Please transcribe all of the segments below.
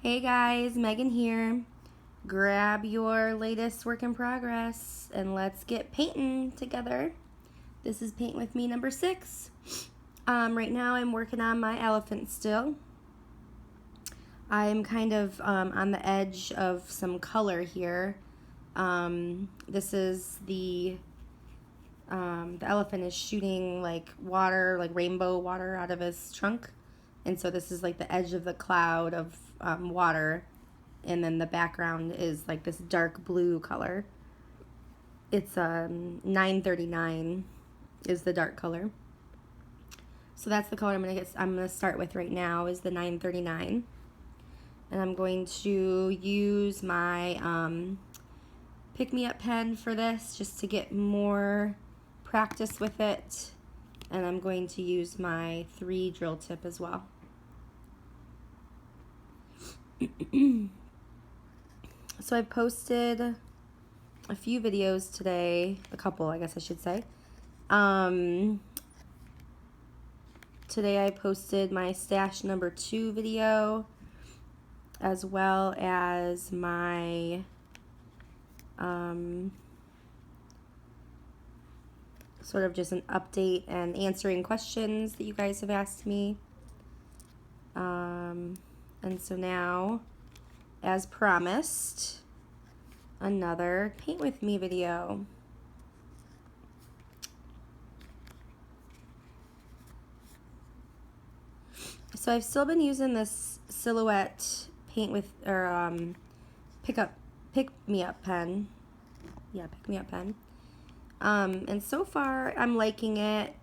Hey guys, Megan here. Grab your latest work in progress and let's get painting together. This is Paint With Me number 6. Right now I'm working on my elephant still. I'm kind of on the edge of some color here. This is the elephant is shooting like water, like rainbow water out of his trunk. And so this is like the edge of the cloud of water. And then the background is like this dark blue color. It's 939 is the dark color. So that's the color I'm gonna start with right now is the 939. And I'm going to use my Pick Me Up pen for this just to get more practice with it. And I'm going to use my 3 drill tip as well. So I've posted a few videos today, a couple I guess I should say. Today I posted my stash number 2 video, as well as my sort of just an update and answering questions that you guys have asked me. And so now, as promised, another Paint With Me video. So I've still been using this Silhouette Pick Me Up pen. Yeah, Pick Me Up pen. And so far I'm liking it.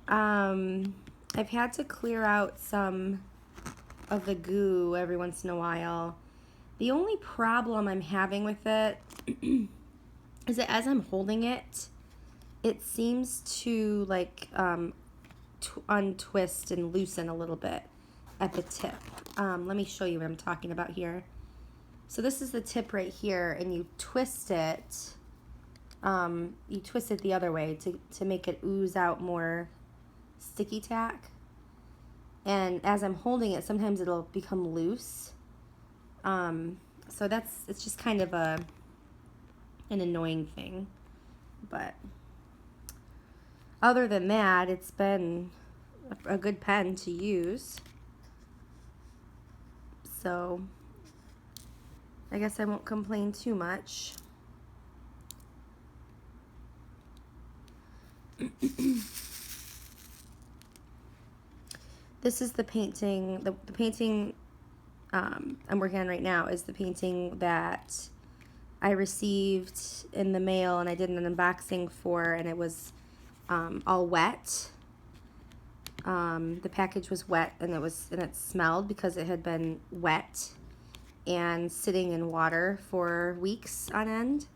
I've had to clear out some of the goo every once in a while. The only problem I'm having with it is that as I'm holding it, it seems to like untwist and loosen a little bit at the tip. Let me show you what I'm talking about here. So this is the tip right here, and you twist it. You twist it the other way to make it ooze out more sticky tack. And as I'm holding it, sometimes it'll become loose. So it's just kind of an annoying thing. But other than that, it's been a good pen to use. So I guess I won't complain too much. This is the painting, the painting I'm working on right now is the painting that I received in the mail and I did an unboxing for, and it was all wet. The package was wet, and it smelled because it had been wet and sitting in water for weeks on end.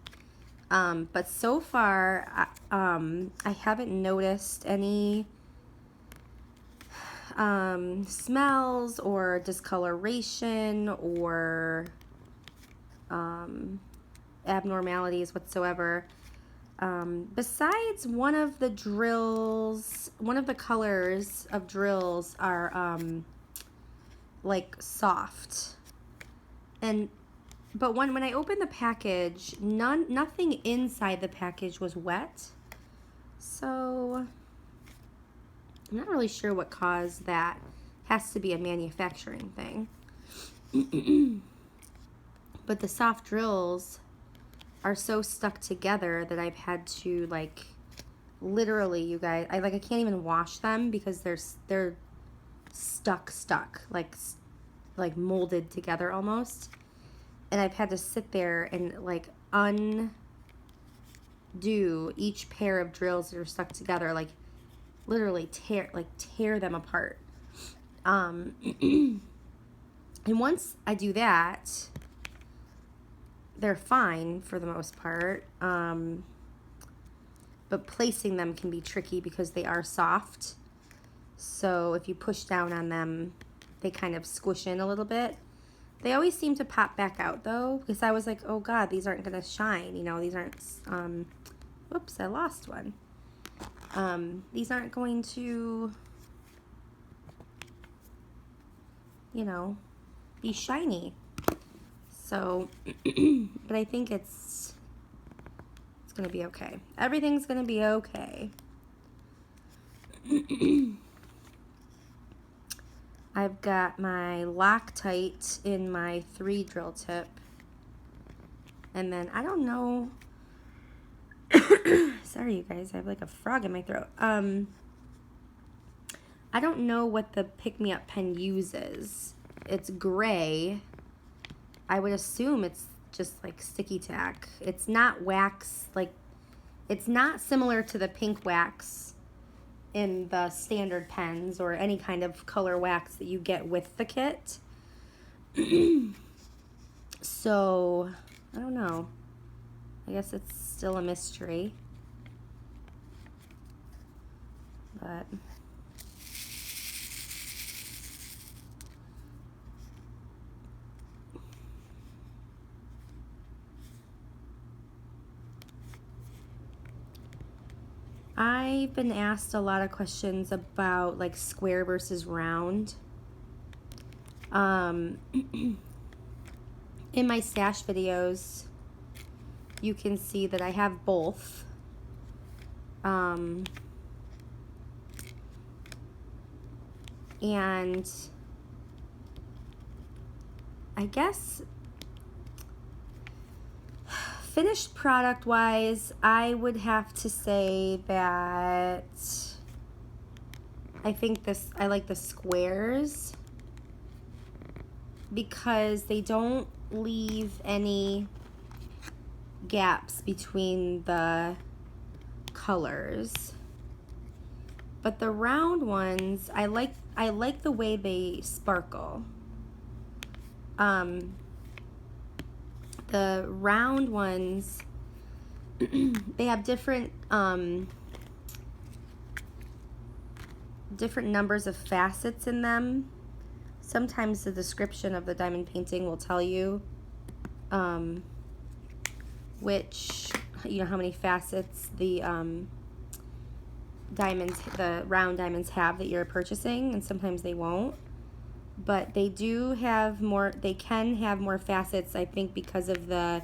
But so far, I haven't noticed any smells or discoloration or abnormalities whatsoever. Besides one of the colors of drills are like soft, but when I opened the package, nothing inside the package was wet. So I'm not really sure what caused that. Has to be a manufacturing thing. But the soft drills are so stuck together that I've had to, like, literally, you guys, I can't even wash them because they're stuck like molded together almost. And I've had to sit there and like undo each pair of drills that are stuck together, like literally tear them apart. And once I do that, they're fine for the most part. But placing them can be tricky because they are soft. So if you push down on them, they kind of squish in a little bit. They always seem to pop back out though, because I was like, oh God, these aren't gonna shine. You know, these aren't, whoops, I lost one. These aren't going to, you know, be shiny. So, but I think it's gonna be okay. Everything's gonna be okay. I've got my Loctite in my 3 drill tip. And then, I don't know. Sorry, you guys. I have like a frog in my throat. I don't know what the Pick Me Up pen uses. It's gray. I would assume it's just like sticky tack. It's not wax. Like, it's not similar to the pink wax in the standard pens or any kind of color wax that you get with the kit. So, I don't know. I guess it's still a mystery. But I've been asked a lot of questions about like square versus round. In my stash videos, you can see that I have both. And I guess finished product wise, I would have to say that I like the squares because they don't leave any gaps between the colors. But the round ones, I like the way they sparkle. The round ones, they have different numbers of facets in them. Sometimes the description of the diamond painting will tell you which, how many facets the round diamonds have that you're purchasing, and sometimes they won't. But they can have more facets, I think, because of the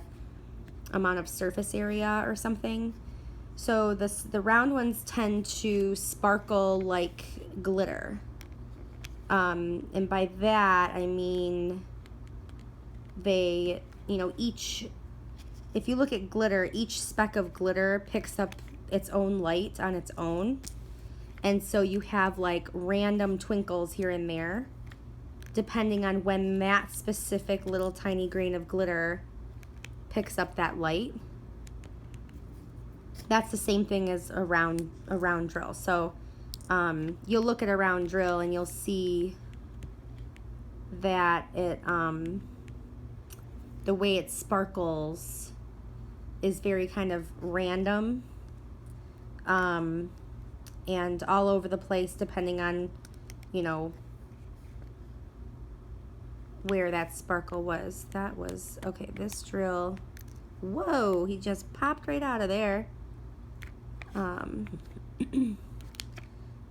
amount of surface area or something. So the round ones tend to sparkle like glitter. And by that, I mean they, if you look at glitter, each speck of glitter picks up its own light on its own. And so you have like random twinkles here and there, depending on when that specific little tiny grain of glitter picks up that light. That's the same thing as a round drill. So you'll look at a round drill and you'll see that the way it sparkles is very kind of random and all over the place, depending on where that sparkle was. That was, okay, this drill, whoa, he just popped right out of there.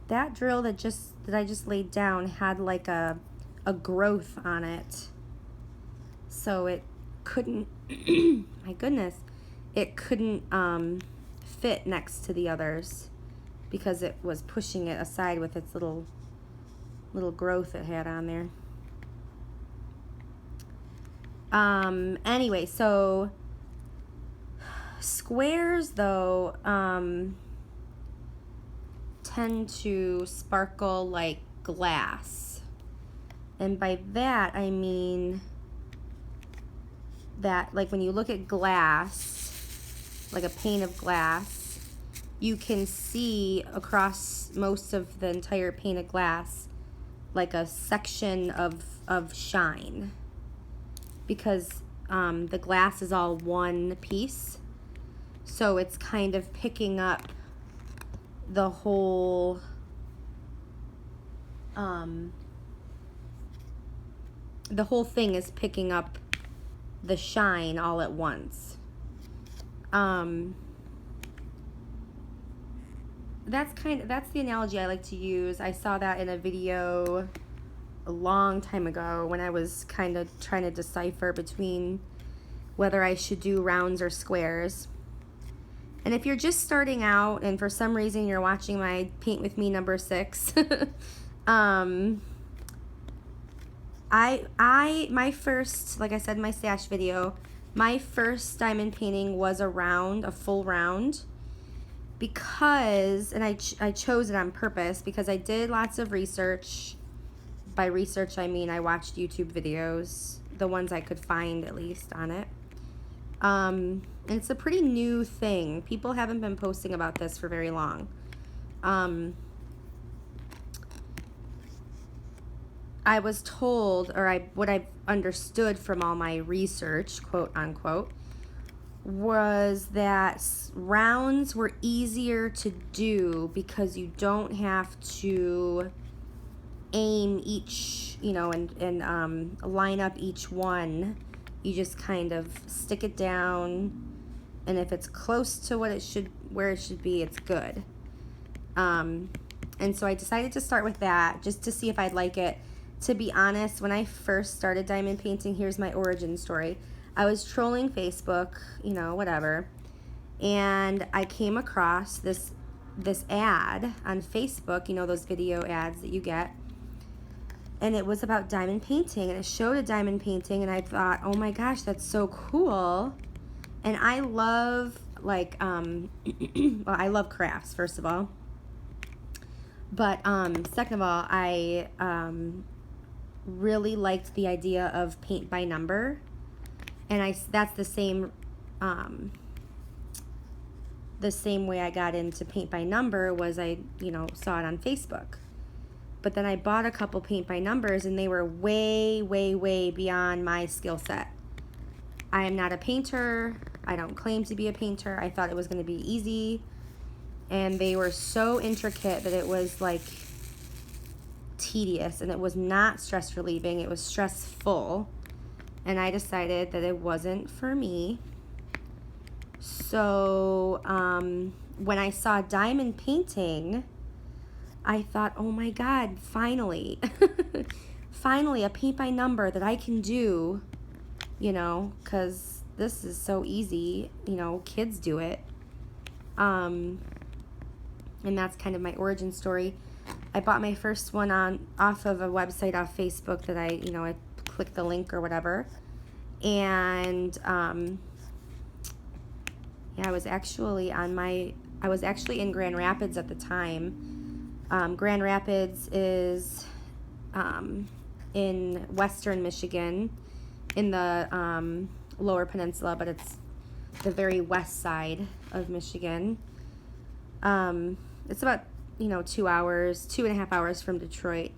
That drill that I just laid down had like a growth on it, so it couldn't my goodness, it couldn't fit next to the others because it was pushing it aside with its little growth it had on there. Anyway, so squares though tend to sparkle like glass. And by that I mean that, like, when you look at glass, like a pane of glass, you can see across most of the entire pane of glass like a section of shine, because the glass is all one piece, so it's kind of picking up the whole thing is picking up the shine all at once. That's the analogy I like to use. I saw that in a video a long time ago when I was kind of trying to decipher between whether I should do rounds or squares. And if you're just starting out and for some reason you're watching my Paint With Me number 6, my first, like I said in my stash video, my first diamond painting was a full round, because, and I chose it on purpose because I did lots of research. By research, I mean I watched YouTube videos, the ones I could find at least on it. And it's a pretty new thing. People haven't been posting about this for very long. I was told, or what I've understood from all my research, quote unquote, was that rounds were easier to do because you don't have to aim each, and line up each one. You just kind of stick it down, and if it's close to where it should be, it's good. And so I decided to start with that just to see if I'd like it. To be honest, when I first started diamond painting, here's my origin story. I was trolling Facebook, whatever, and I came across this ad on Facebook, those video ads that you get, and it was about diamond painting, and it showed a diamond painting, and I thought, oh my gosh, that's so cool. And I love, well, I love crafts, first of all, but second of all, I really liked the idea of paint by number, and that's the same way I got into paint by number was I saw it on Facebook. But then I bought a couple paint by numbers, and they were way, way, way beyond my skill set. I am not a painter. I don't claim to be a painter. I thought it was going to be easy, and they were so intricate that it was like tedious, and it was not stress relieving. It was stressful, and I decided that it wasn't for me. So when I saw diamond painting, I thought, oh my God, finally, finally a paint by number that I can do, because this is so easy, kids do it. And that's kind of my origin story. I bought my first one off of a website off Facebook that I clicked the link or whatever. And I was actually in Grand Rapids at the time. Grand Rapids is in western Michigan, in the lower peninsula, but it's the very west side of Michigan. It's about 2.5 hours from Detroit.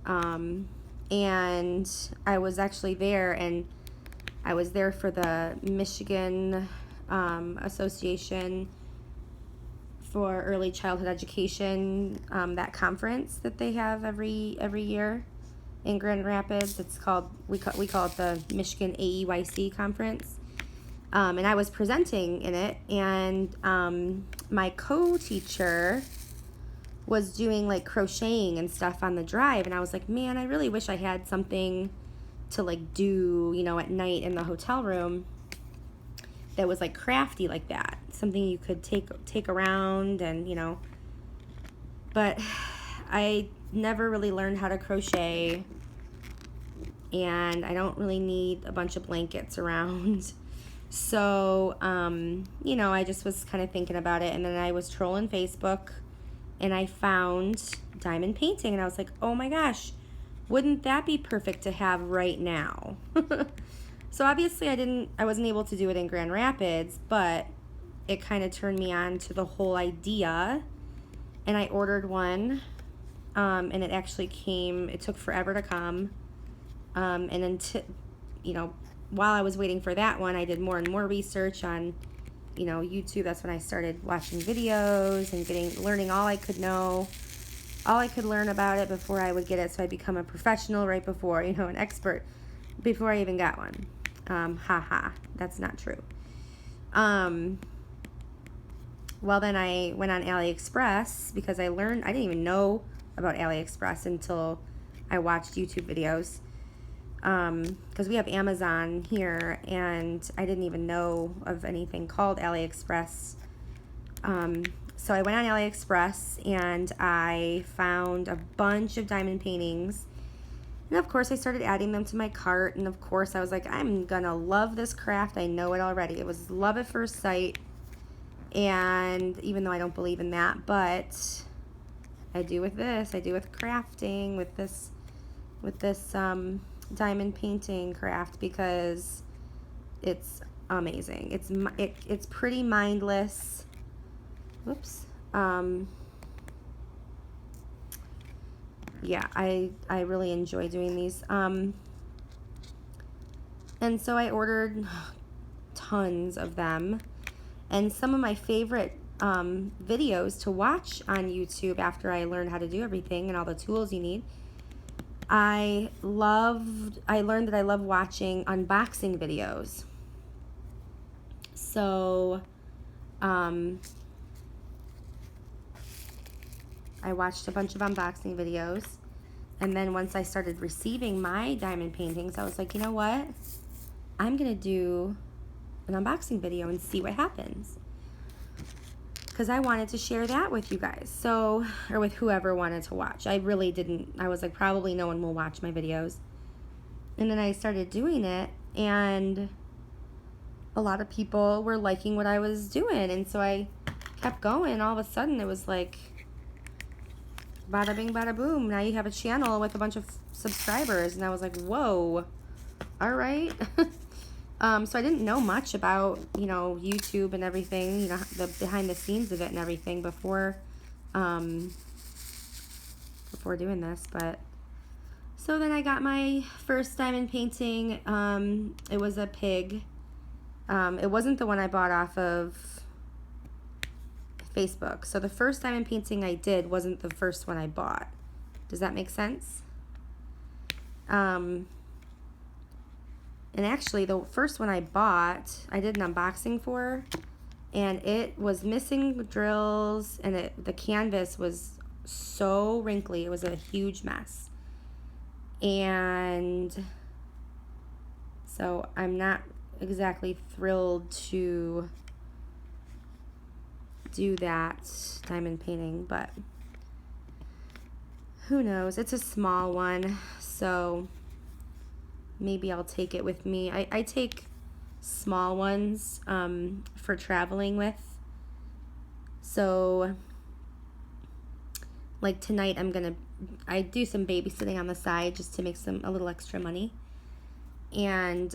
And I was actually there, and I was there for the Michigan Association for Early Childhood Education, that conference that they have every year in Grand Rapids. It's called, we call it the Michigan AEYC conference. And I was presenting in it, and my co-teacher was doing like crocheting and stuff on the drive, and I was like, man, I really wish I had something to like do, at night in the hotel room that was like crafty like that, something you could take around, and but I never really learned how to crochet, and I don't really need a bunch of blankets around. So I just was kind of thinking about it, and then I was trolling Facebook, and I found diamond painting, and I was like, oh my gosh, wouldn't that be perfect to have right now? So obviously I wasn't able to do it in Grand Rapids, but it kind of turned me on to the whole idea, and I ordered one, and it actually came. It took forever to come, and until while I was waiting for that one, I did more and more research on YouTube. That's when I started watching videos and learning all I could know, all I could learn about it before I would get it, so I become a professional right before, an expert before I even got one. That's not true. Well, then I went on AliExpress because I didn't even know about AliExpress until I watched YouTube videos. Because we have Amazon here, and I didn't even know of anything called AliExpress. So I went on AliExpress and I found a bunch of diamond paintings. And of course I started adding them to my cart, and of course I was like, I'm gonna love this craft. I know it already. It was love at first sight. And even though I don't believe in that, but I do with this. I do with crafting, with this diamond painting craft, because it's amazing. It's pretty mindless. Whoops. Yeah, I really enjoy doing these. And so I ordered tons of them. And some of my favorite videos to watch on YouTube after I learned how to do everything and all the tools you need, I learned that I love watching unboxing videos. So, I watched a bunch of unboxing videos, and then once I started receiving my diamond paintings, I was like, you know what? I'm gonna do an unboxing video and see what happens. Because I wanted to share that with you guys, so, or with whoever wanted to watch. I really didn't. I was like, probably no one will watch my videos. And then I started doing it, and a lot of people were liking what I was doing, and so I kept going. All of a sudden, it was like, bada bing, bada boom. Now you have a channel with a bunch of subscribers, and I was like, whoa, all right. So I didn't know much about, YouTube and everything, the behind the scenes of it and everything before doing this. But so then I got my first diamond painting. It was a pig. It wasn't the one I bought off of Facebook. So the first diamond painting I did wasn't the first one I bought. Does that make sense? And actually, the first one I bought, I did an unboxing for, and it was missing drills, and the canvas was so wrinkly. It was a huge mess. And so I'm not exactly thrilled to do that diamond painting, but who knows? It's a small one, so maybe I'll take it with me. I take small ones for traveling with. So, like tonight, I do some babysitting on the side just to make a little extra money. And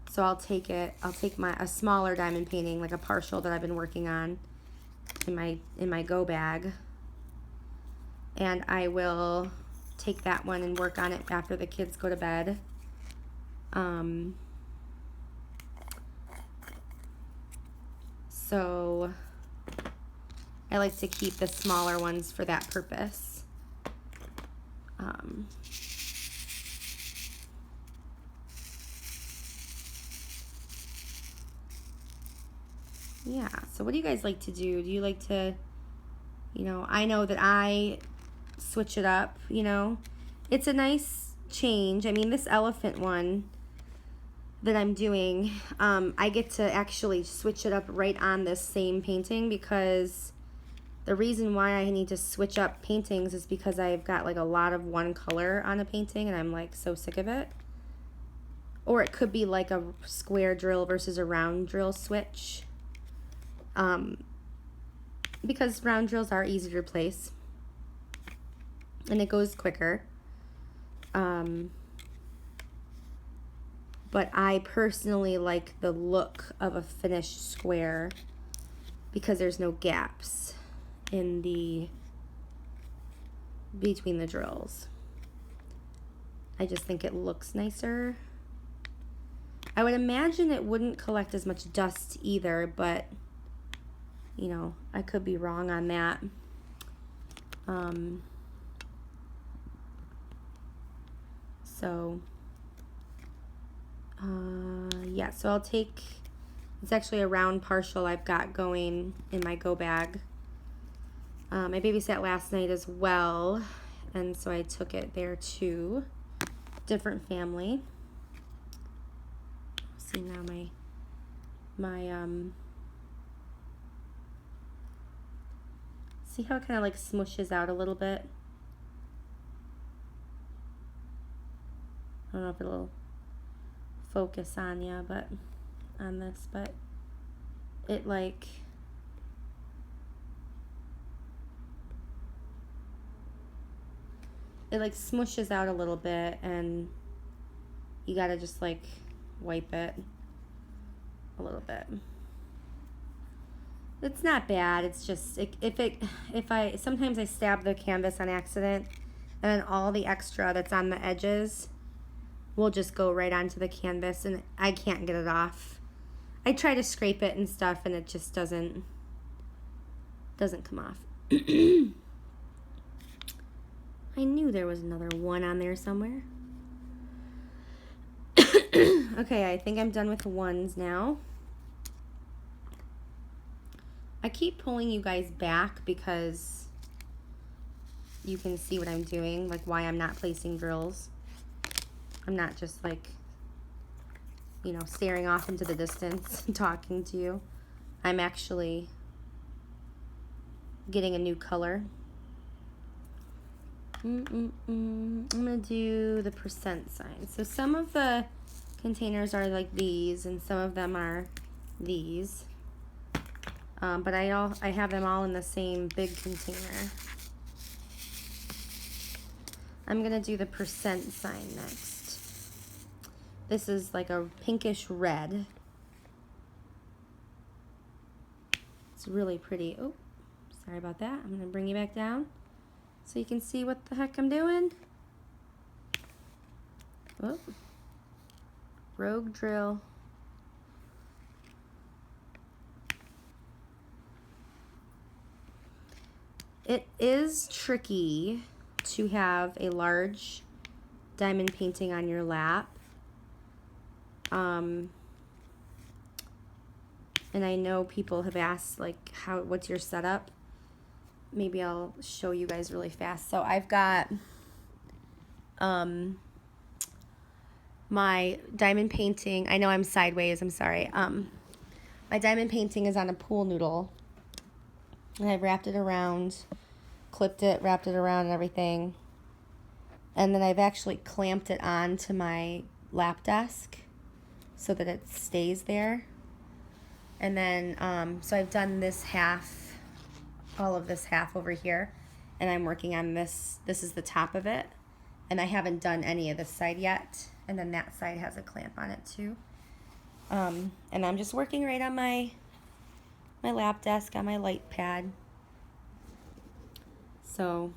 so I'll take a smaller diamond painting, like a partial that I've been working on, in my go bag, and I will take that one and work on it after the kids go to bed. So I like to keep the smaller ones for that purpose. Yeah, so what do you guys like to do? Do you like to, I know that I switch it up, It's a nice change. I mean, this elephant one that I'm doing, I get to actually switch it up right on this same painting, because the reason why I need to switch up paintings is because I've got like a lot of one color on a painting, and I'm like so sick of it. Or it could be like a square drill versus a round drill switch. Because round drills are easier to replace, and it goes quicker. But I personally like the look of a finished square because there's no gaps between the drills. I just think it looks nicer. I would imagine it wouldn't collect as much dust either, but I could be wrong on that. Yeah, so I'll take, it's actually a round partial I've got going in my go bag. I babysat last night as well, and so I took it there too. Different family. See now see how it kind of like smushes out a little bit? I don't know if it'll focus on you, but on this, but it like smushes out a little bit, and you gotta just like wipe it a little bit. It's not bad. It's just if I sometimes I stab the canvas on accident, and then all the extra that's on the edges will just go right onto the canvas, and I can't get it off. I try to scrape it and stuff, and it just doesn't come off. I knew there was another one on there somewhere. Okay, I think I'm done with the ones now. I keep pulling you guys back because you can see what I'm doing, like why I'm not placing drills. I'm not just like, you know, staring off into the distance and talking to you. I'm actually getting a new color. I'm gonna do the percent sign. So some of the containers are like these, and some of them are these. But I have them all in the same big container. I'm gonna do the percent sign next. This is like a pinkish red. It's really pretty. Oh, sorry about that. I'm gonna bring you back down so you can see what the heck I'm doing. Oh, rogue drill. It is tricky to have a large diamond painting on your lap. And I know people have asked, like, what's your setup? Maybe I'll show you guys really fast. So I've got my diamond painting. I know I'm sideways, I'm sorry. My diamond painting is on a pool noodle. And I've wrapped it around, clipped it, wrapped it around and everything. And then I've actually clamped it onto my lap desk so that it stays there. And then, so I've done this half, all of this half over here, and I'm working on this. This is the top of it, and I haven't done any of this side yet. And then that side has a clamp on it too. And I'm just working right on my lap desk on my light pad. So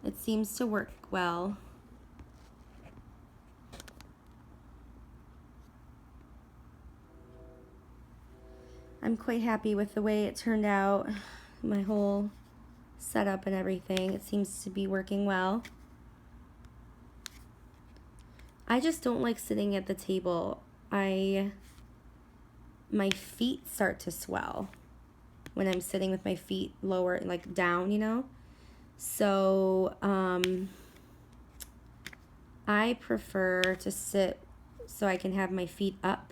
it seems to work well. I'm quite happy with the way it turned out, my whole setup and everything. It seems to be working well. I just don't like sitting at the table. My feet start to swell when I'm sitting with my feet lower, like down, you know? So I prefer to sit so I can have my feet up.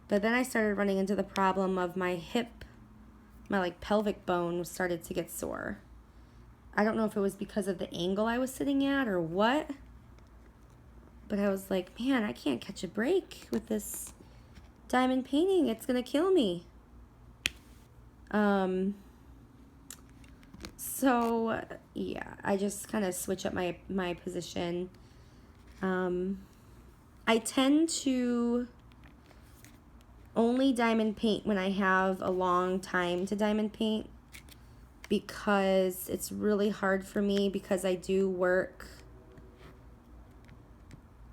But then I started running into the problem of my hip, my like pelvic bone started to get sore. I don't know if it was because of the angle I was sitting at or what, but I was like, man, I can't catch a break with this diamond painting. It's gonna kill me. So yeah, I just kind of switch up my position. I tend to only diamond paint when I have a long time to diamond paint, because it's really hard for me because I do work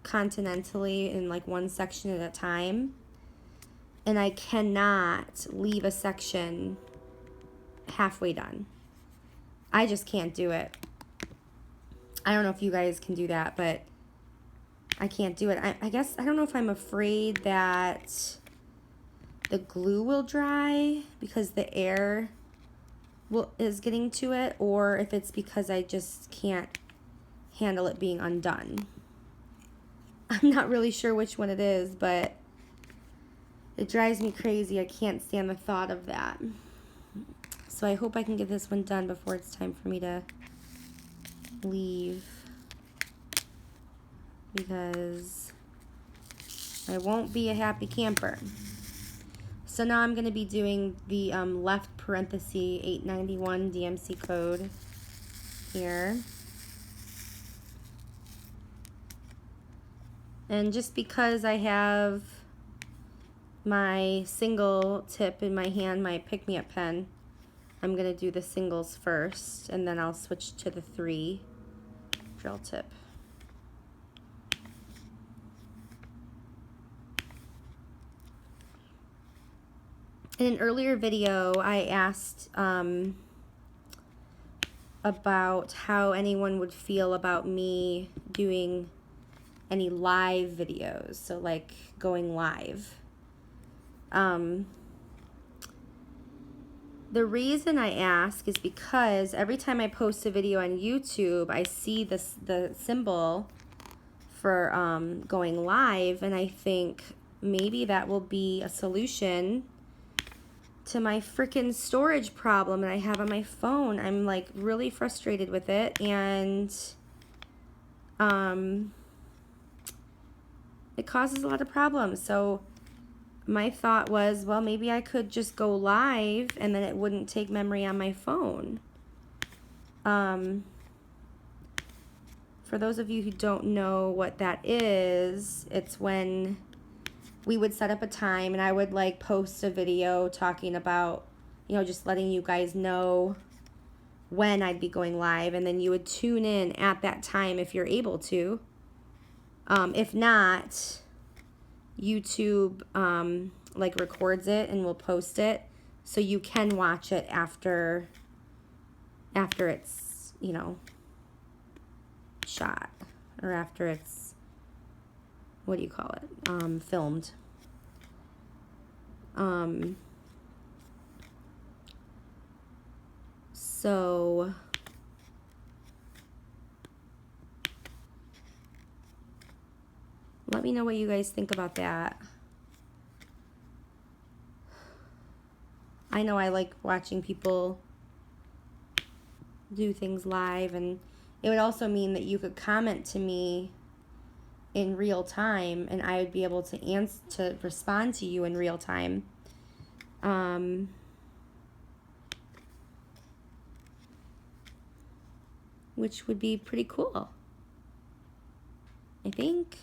continentally in like one section at a time, and I cannot leave a section halfway done. I just can't do it. I don't know if you guys can do that, but I can't do it. I guess, I don't know if I'm afraid that the glue will dry because the air is getting to it, or if it's because I just can't handle it being undone. I'm not really sure which one it is, but it drives me crazy. I can't stand the thought of that. So I hope I can get this one done before it's time for me to leave, because I won't be a happy camper. So now I'm going to be doing the left parenthesis 891 DMC code here. And just because I have my single tip in my hand, my pick-me-up pen, I'm going to do the singles first, and then I'll switch to the 3 drill tip. In an earlier video, I asked about how anyone would feel about me doing any live videos, so like going live. The reason I ask is because every time I post a video on YouTube, I see the symbol for going live, and I think maybe that will be a solution to my freaking storage problem that I have on my phone. I'm like really frustrated with it, and it causes a lot of problems. So my thought was, well, maybe I could just go live and then it wouldn't take memory on my phone. For those of you who don't know what that is, it's when we would set up a time and I would like post a video talking about, you know, just letting you guys know when I'd be going live, and then you would tune in at that time if you're able to. If not, YouTube like records it and will post it, so you can watch it after it's, you know, shot, or after it's, what do you call it, filmed. So let me know what you guys think about that. I know I like watching people do things live, and it would also mean that you could comment to me in real time, and I would be able to respond to you in real time. Which would be pretty cool, I think.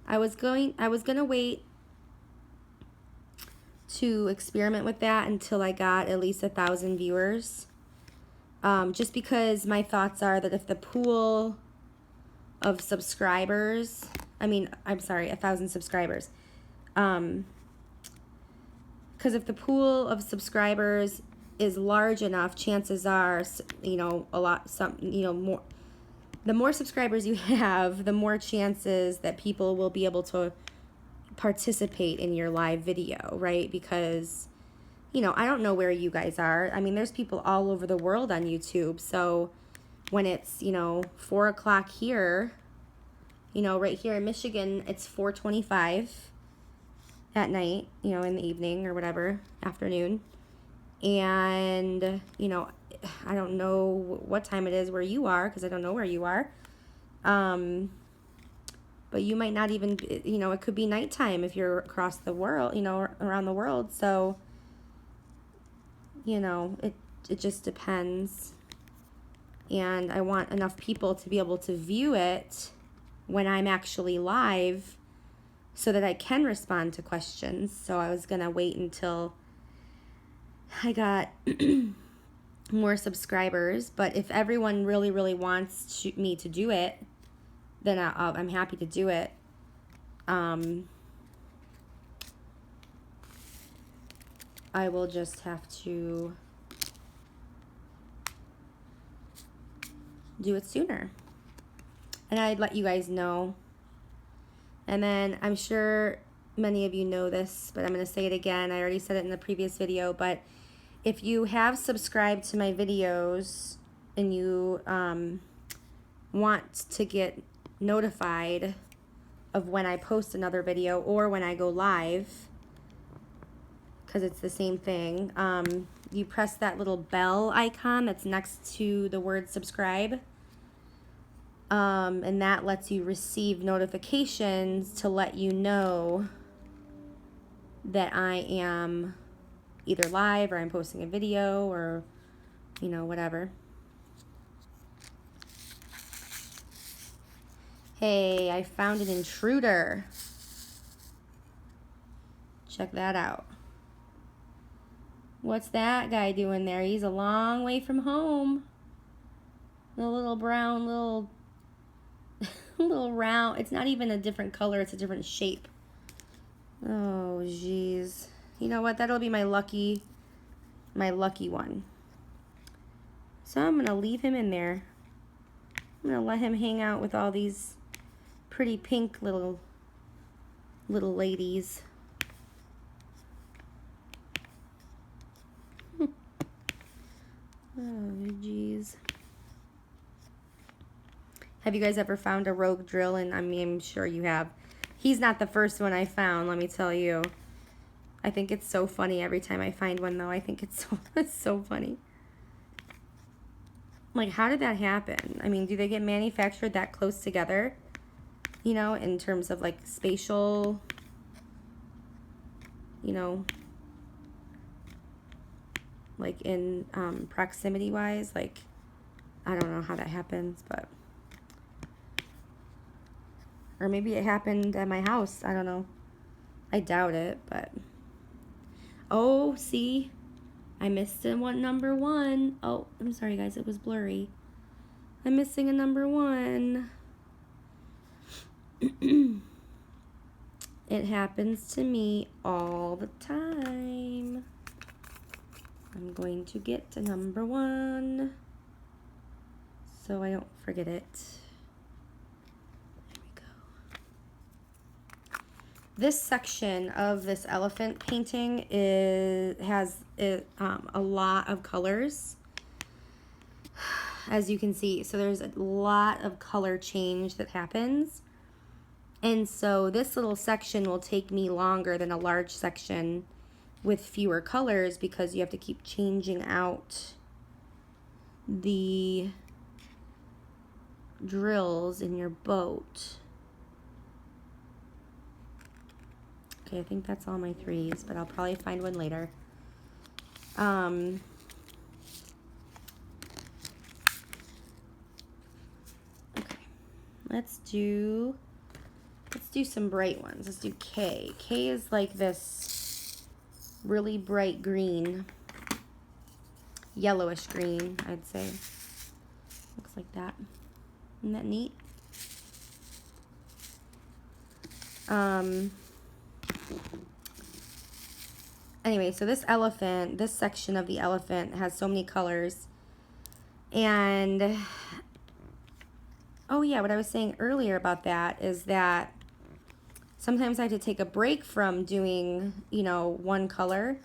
I was gonna wait to experiment with that until I got at least 1,000 viewers. Just because my thoughts are that if the pool of subscribers, I'm sorry, 1,000 subscribers. Because if the pool of subscribers is large enough, chances are, you know, more, the more subscribers you have, the more chances that people will be able to participate in your live video, right? Because, you know, I don't know where you guys are. I mean, there's people all over the world on YouTube. So when it's, you know, 4 o'clock here, you know, right here in Michigan, it's 4:25 at night, you know, in the evening or whatever, afternoon. And, you know, I don't know what time it is where you are, because I don't know where you are. But you might not even, you know, it could be nighttime if you're across the world, you know, around the world. So, you know, it just depends. And I want enough people to be able to view it when I'm actually live so that I can respond to questions. So I was going to wait until I got more subscribers. But if everyone really, really wants me to do it, then I'm happy to do it. I will just have to do it sooner. And I'd let you guys know. And then I'm sure many of you know this, but I'm going to say it again. I already said it in the previous video, but If you have subscribed to my videos and you want to get notified of when I post another video or when I go live, because it's the same thing, you press that little bell icon that's next to the word subscribe, and that lets you receive notifications to let you know that I am either live or I'm posting a video or, you know, whatever. Hey, I found an intruder. Check that out. What's that guy doing there? He's a long way from home. The little brown, little round. It's not even a different color. It's a different shape. Oh, jeez. You know what? That'll be my lucky one. So I'm going to leave him in there. I'm going to let him hang out with all these pretty pink little ladies. Oh, jeez. Have you guys ever found a rogue drill? And I mean, I'm sure you have. He's not the first one I found, let me tell you. I think it's so funny every time I find one, though. I think it's so funny. Like, how did that happen? I mean, do they get manufactured that close together? You know, in terms of, like, spatial, you know, like in proximity-wise. Like, I don't know how that happens, but... Or maybe it happened at my house. I don't know. I doubt it, but... Oh, see? I missed one number one. Oh, I'm sorry, guys. It was blurry. I'm missing a number one. It happens to me all the time. I'm going to get to number one so I don't forget it. There we go. This section of this elephant painting has a lot of colors, as you can see. So there's a lot of color change that happens. And so this little section will take me longer than a large section with fewer colors because you have to keep changing out the drills in your boat. Okay, I think that's all my threes, but I'll probably find one later. Okay, let's do some bright ones. Let's do K. K is like this really bright green, yellowish green, I'd say. Looks like that. Isn't that neat? Anyway, so this elephant, this section of the elephant has so many colors. And, oh yeah, what I was saying earlier about that is that sometimes I have to take a break from doing, you know, one color.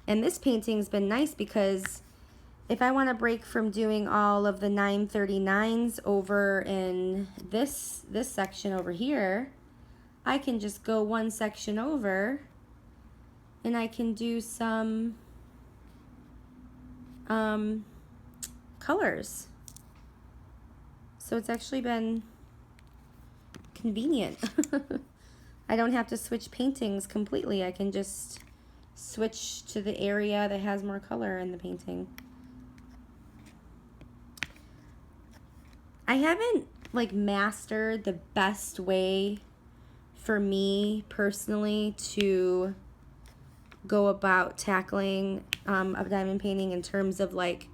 And this painting's been nice because if I want to break from doing all of the 939s over in this section over here, I can just go one section over and I can do some colors. So it's actually been convenient. I don't have to switch paintings completely. I can just switch to the area that has more color in the painting. I haven't like mastered the best way for me personally to go about tackling a diamond painting in terms of like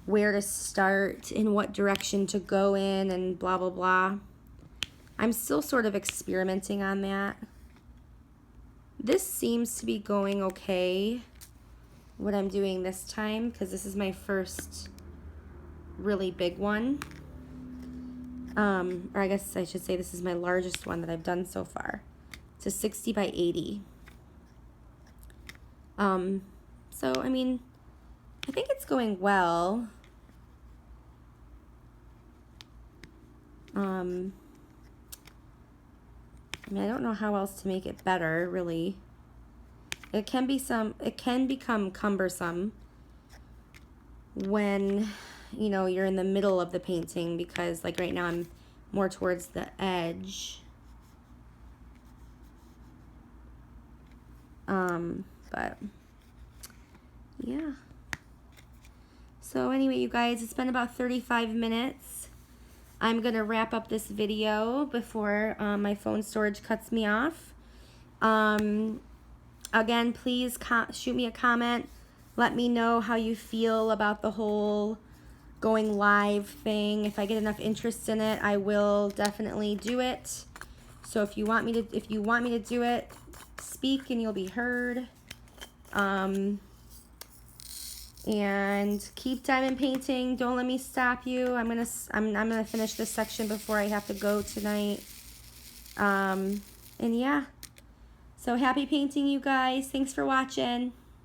where to start, in what direction to go in, and blah blah blah. I'm still sort of experimenting on that. This seems to be going okay, what I'm doing this time, because this is my first really big one. Or I guess I should say this is my largest one that I've done so far. It's a 60 by 80. So, I mean, I think it's going well. I mean, I don't know how else to make it better, really. It can become cumbersome when, you know, you're in the middle of the painting, because like right now I'm more towards the edge. But yeah. So anyway, you guys, it's been about 35 minutes. I'm going to wrap up this video before my phone storage cuts me off. Again, please shoot me a comment. Let me know how you feel about the whole going live thing. If I get enough interest in it, I will definitely do it. So if you want me to do it, speak and you'll be heard. And keep diamond painting. Don't let me stop you. I'm gonna finish this section before I have to go tonight. And yeah. So happy painting, you guys. Thanks for watching.